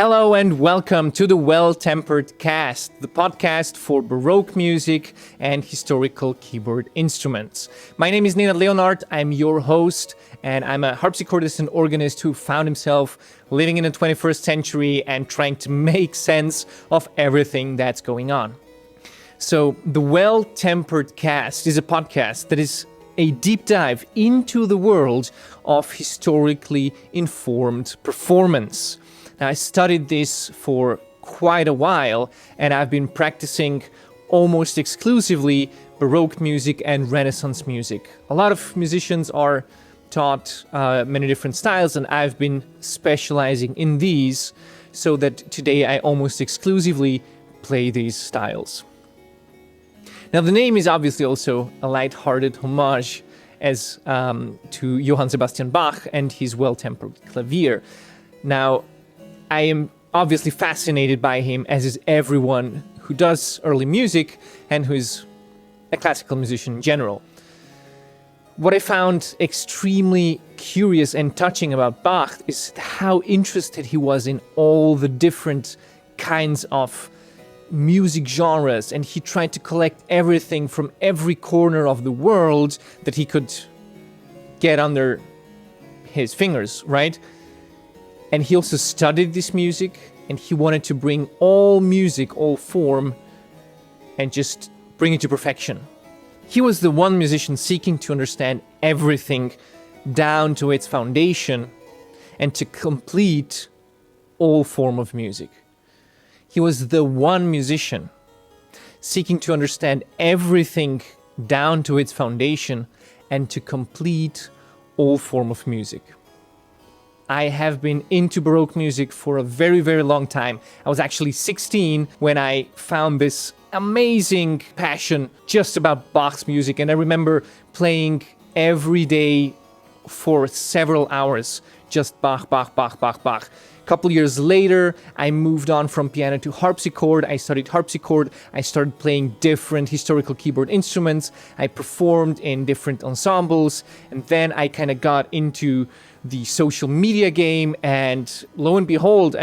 Hello and welcome to the WellTempered cast, the podcast for Baroque music and historical keyboard instruments. My name is Nenad Leonart, I'm your host, and I'm a harpsichordist and organist who found himself living in the 21st century and trying to make sense of everything that's going on. So, the WellTempered cast is a podcast that is a deep dive into the world of historically informed performance. Now, I studied this for quite a while, and I've been practicing almost exclusively Baroque music and Renaissance music. A lot of musicians are taught many different styles, and I've been specializing in these, so that today I almost exclusively play these styles. Now, the name is obviously also a light-hearted homage to Johann Sebastian Bach and his WellTempered clavier. Now, I am obviously fascinated by him, as is everyone who does early music and who is a classical musician in general. What I found extremely curious and touching about Bach is how interested he was in all the different kinds of music genres, and he tried to collect everything from every corner of the world that he could get under his fingers, right? And he also studied this music, and he wanted to bring all music, all form, and just bring it to perfection. He was the one musician seeking to understand everything down to its foundation and to complete all form of music. He was the one musician seeking to understand everything down to its foundation and to complete all form of music. I have been into Baroque music for a very, very long time. I was actually 16 when I found this amazing passion just about Bach's music, and I remember playing every day for several hours, just Bach, Bach, Bach, Bach, Bach. A couple years later, I moved on from piano to harpsichord. I studied harpsichord. I started playing different historical keyboard instruments. I performed in different ensembles, and then I kind of got into the social media game, and lo and behold,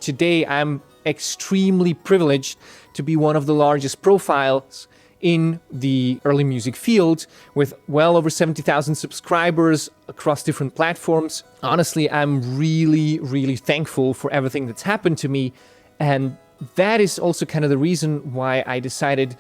today I'm extremely privileged to be one of the largest profiles in the early music field, with well over 70,000 subscribers across different platforms. Honestly, I'm really, really thankful for everything that's happened to me, and that is also kind of the reason why I decided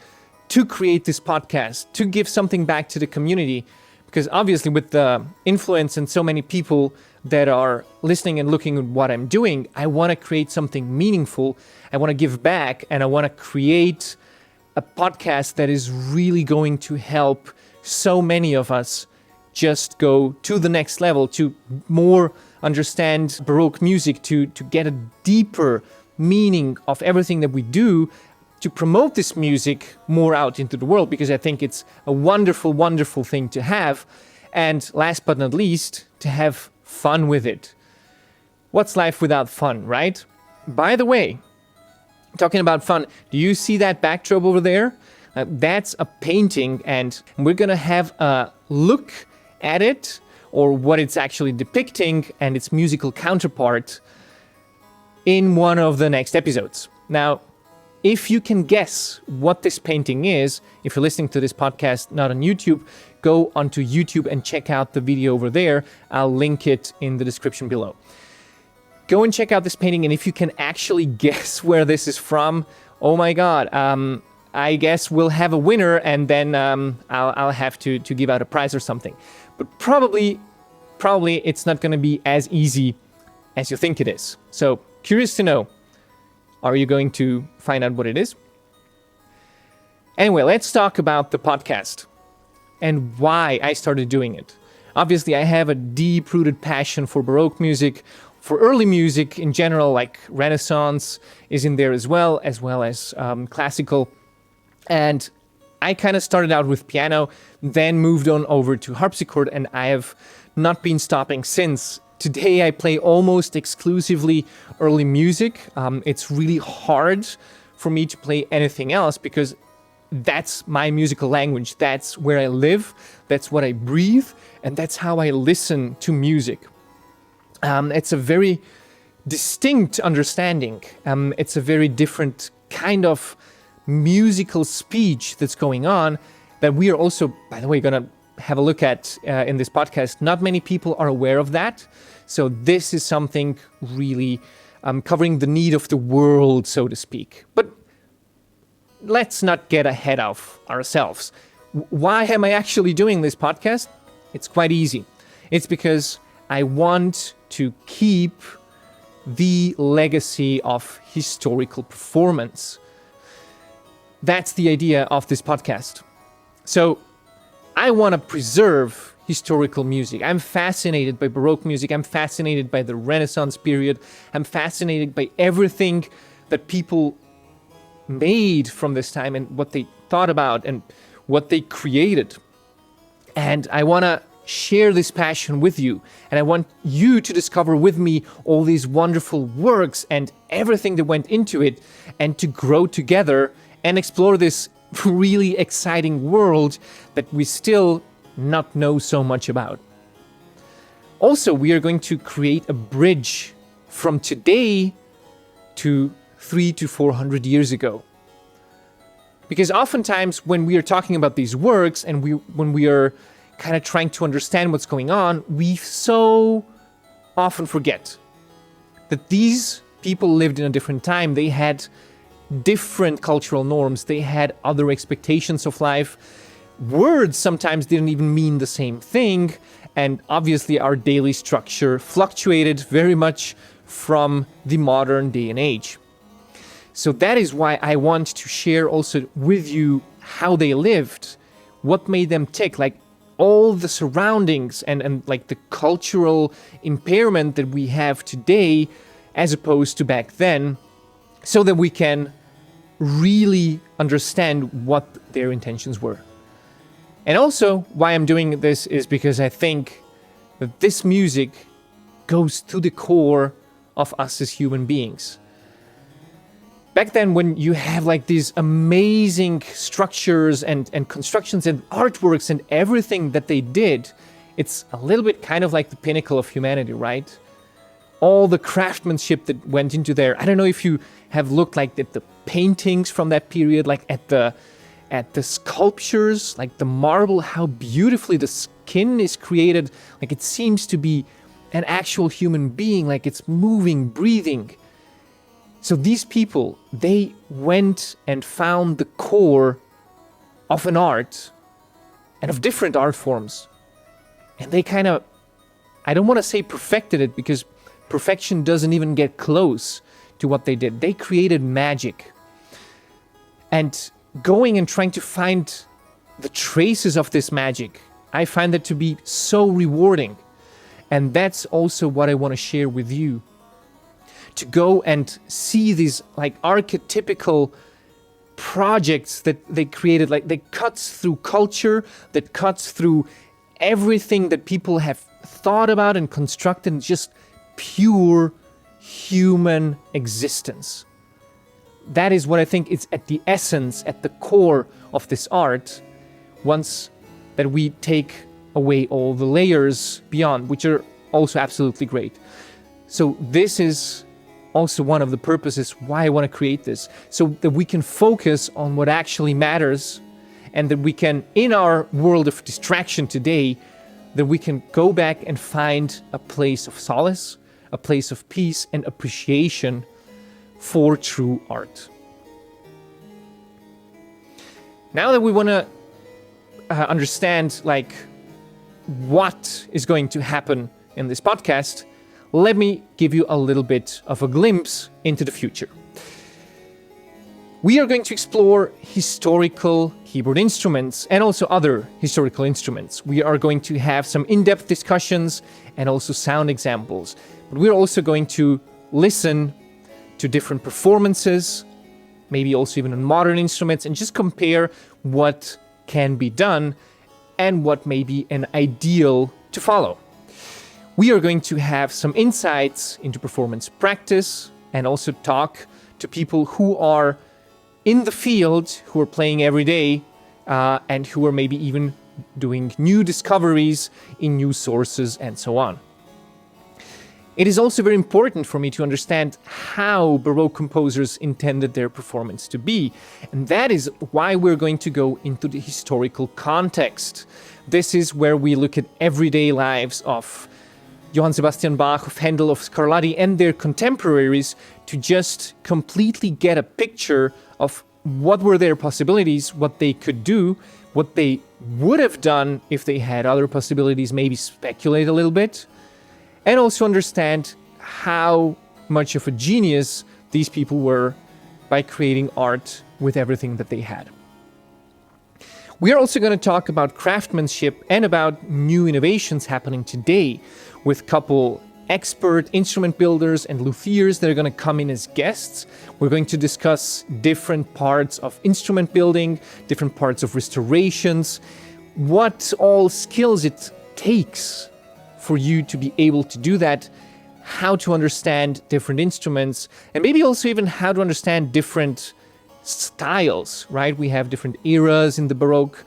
to create this podcast, to give something back to the community. Because obviously with the influence and so many people that are listening and looking at what I'm doing, I want to create something meaningful. I want to give back, and I want to create a podcast that is really going to help so many of us just go to the next level, to more understand Baroque music, to get a deeper meaning of everything that we do, to promote this music more out into the world, because I think it's a wonderful, wonderful thing to have. And last but not least, to have fun with it. What's life without fun, right? By the way, talking about fun, do you see that backdrop over there? That's a painting, and we're going to have a look at it, or what it's actually depicting, and its musical counterpart in one of the next episodes. Now, if you can guess what this painting is, if you're listening to this podcast not on YouTube, go onto YouTube and check out the video over there. I'll link it in the description below. Go and check out this painting, and if you can actually guess where this is from, oh my god, I guess we'll have a winner, and then I'll have to give out a prize or something. But probably it's not going to be as easy as you think it is. So, curious to know. Are you going to find out what it is? Anyway, let's talk about the podcast and why I started doing it. Obviously, I have a deep-rooted passion for Baroque music, for early music in general, like Renaissance is in there as well as classical. And I kind of started out with piano, then moved on over to harpsichord, and I have not been stopping since. Today I play almost exclusively early music. It's really hard for me to play anything else because that's my musical language. That's where I live, that's what I breathe, and that's how I listen to music. It's a very distinct understanding. It's a very different kind of musical speech that's going on that we are also, by the way, going to have a look at in this podcast. Not many people are aware of that. So this is something really covering the need of the world, so to speak. But let's not get ahead of ourselves. Why am I actually doing this podcast? It's quite easy. It's because I want to keep the legacy of historical performance. That's the idea of this podcast. So I want to preserve historical music. I'm fascinated by Baroque music. I'm fascinated by the Renaissance period. I'm fascinated by everything that people made from this time and what they thought about and what they created. And I want to share this passion with you. And I want you to discover with me all these wonderful works and everything that went into it, and to grow together and explore this really exciting world that we still not know so much about. Also, we are going to create a bridge from today to 300 to 400 years ago. Because oftentimes when we are talking about these works and when we are kind of trying to understand what's going on, we so often forget that these people lived in a different time. They had different cultural norms. They had other expectations of life. Words sometimes didn't even mean the same thing. And obviously our daily structure fluctuated very much from the modern day and age. So that is why I want to share also with you how they lived, what made them tick, like all the surroundings and like the cultural impairment that we have today as opposed to back then, so that we can really understand what their intentions were. And also why I'm doing this is because I think that this music goes to the core of us as human beings. Back then, when you have like these amazing structures and constructions and artworks and everything that they did, it's a little bit kind of like the Pinnacle of Humanity, right? All the craftsmanship that went into there. I don't know if you have looked like at the paintings from that period, like at the sculptures, like the marble, how beautifully the skin is created. Like it seems to be an actual human being, like it's moving, breathing. So these people, they went and found the core of an art and of different art forms. And they kind of, I don't want to say perfected it, because perfection doesn't even get close to what they did. They created magic. And going and trying to find the traces of this magic, I find that to be so rewarding. And that's also what I want to share with you. To go and see these like archetypical projects that they created, like that cuts through culture, that cuts through everything that people have thought about and constructed, just pure human existence. That is what I think is at the essence, at the core of this art, once that we take away all the layers beyond, which are also absolutely great. So this is also one of the purposes why I want to create this, so that we can focus on what actually matters, and that we can, in our world of distraction today, that we can go back and find a place of solace, a place of peace and appreciation for true art. Now that we want to understand like what is going to happen in this podcast, let me give you a little bit of a glimpse into the future. We are going to explore historical keyboard instruments and also other historical instruments. We are going to have some in-depth discussions and also sound examples. But we're also going to listen to different performances, maybe also even on modern instruments, and just compare what can be done and what may be an ideal to follow. We are going to have some insights into performance practice and also talk to people who are in the field, who are playing every day, and who are maybe even doing new discoveries in new sources and so on. It is also very important for me to understand how Baroque composers intended their performance to be. And that is why we're going to go into the historical context. This is where we look at everyday lives of Johann Sebastian Bach, of Handel, of Scarlatti, and their contemporaries to just completely get a picture of what were their possibilities, what they could do, what they would have done if they had other possibilities, maybe speculate a little bit, and also understand how much of a genius these people were by creating art with everything that they had. We are also going to talk about craftsmanship and about new innovations happening today with a couple expert instrument builders and luthiers that are going to come in as guests. We're going to discuss different parts of instrument building, different parts of restorations, what all skills it takes for you to be able to do that, how to understand different instruments, and maybe also even how to understand different styles, right? We have different eras in the Baroque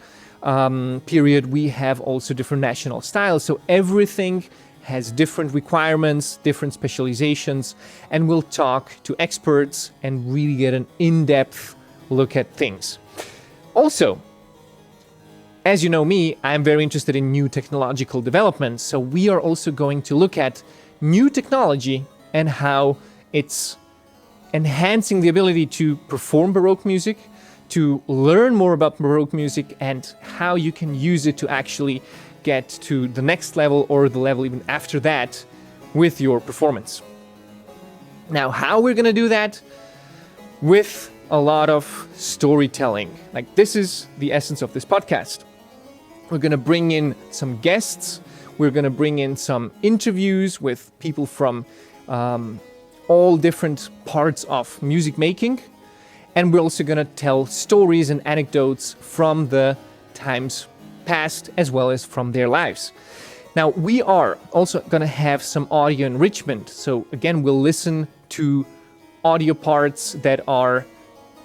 period. We have also different national styles. So everything has different requirements, different specializations, and we'll talk to experts and really get an in-depth look at things. Also, as you know me, I'm very interested in new technological developments, so we are also going to look at new technology and how it's enhancing the ability to perform Baroque music, to learn more about Baroque music, and how you can use it to actually get to the next level or the level even after that with your performance. Now, how we're going to do that? With a lot of storytelling. Like, this is the essence of this podcast. We're going to bring in some guests. We're going to bring in some interviews with people from all different parts of music making. And we're also going to tell stories and anecdotes from the times past as well as from their lives. Now, we are also going to have some audio enrichment. So again, we'll listen to audio parts that are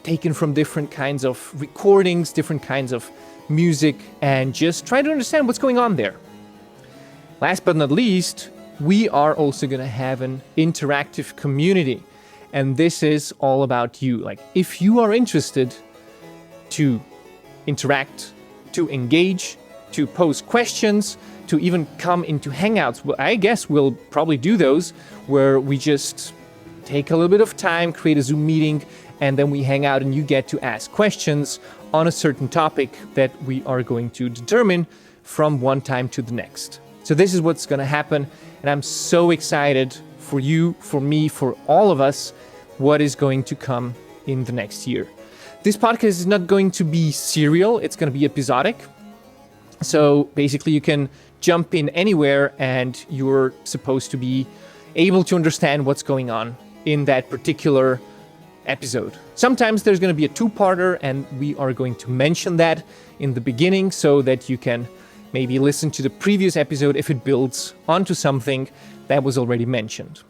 taken from different kinds of recordings, different kinds of music, and just try to understand what's going on there. Last but not least, we are also going to have an interactive community. And this is all about you. Like, if you are interested to interact, to engage, to pose questions, to even come into Hangouts, well, I guess we'll probably do those where we just take a little bit of time, create a Zoom meeting, and then we hang out and you get to ask questions on a certain topic that we are going to determine from one time to the next. So this is what's going to happen, and I'm so excited for you, for me, for all of us, what is going to come in the next year. This podcast is not going to be serial, it's going to be episodic. So basically you can jump in anywhere and you're supposed to be able to understand what's going on in that particular episode. Sometimes there's going to be a two-parter, and we are going to mention that in the beginning so that you can maybe listen to the previous episode if it builds onto something that was already mentioned.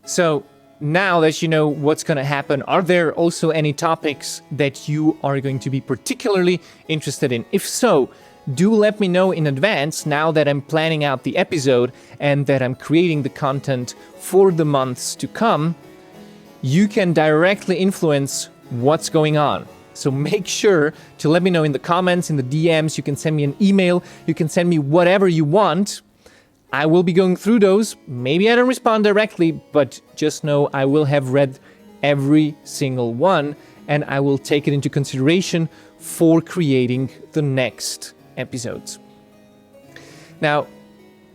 So now that you know what's going to happen, are there also any topics that you are going to be particularly interested in? If so, do let me know in advance now that I'm planning out the episode and that I'm creating the content for the months to come. You can directly influence what's going on. So make sure to let me know in the comments, in the DMs. You can send me an email. You can send me whatever you want. I will be going through those. Maybe I don't respond directly, but just know I will have read every single one, and I will take it into consideration for creating the next episodes. Now,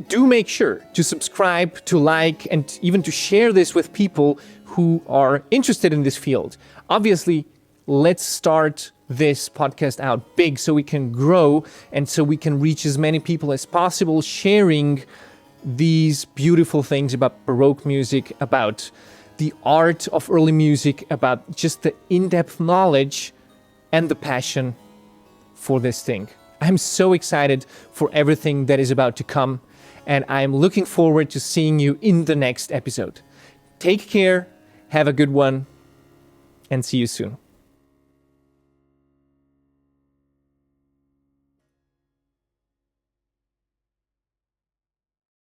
do make sure to subscribe, to like, and even to share this with people who are interested in this field. Obviously, let's start this podcast out big so we can grow and so we can reach as many people as possible, sharing these beautiful things about Baroque music, about the art of early music, about just the in-depth knowledge and the passion for this thing. I'm so excited for everything that is about to come, and I'm looking forward to seeing you in the next episode. Take care, have a good one, and see you soon.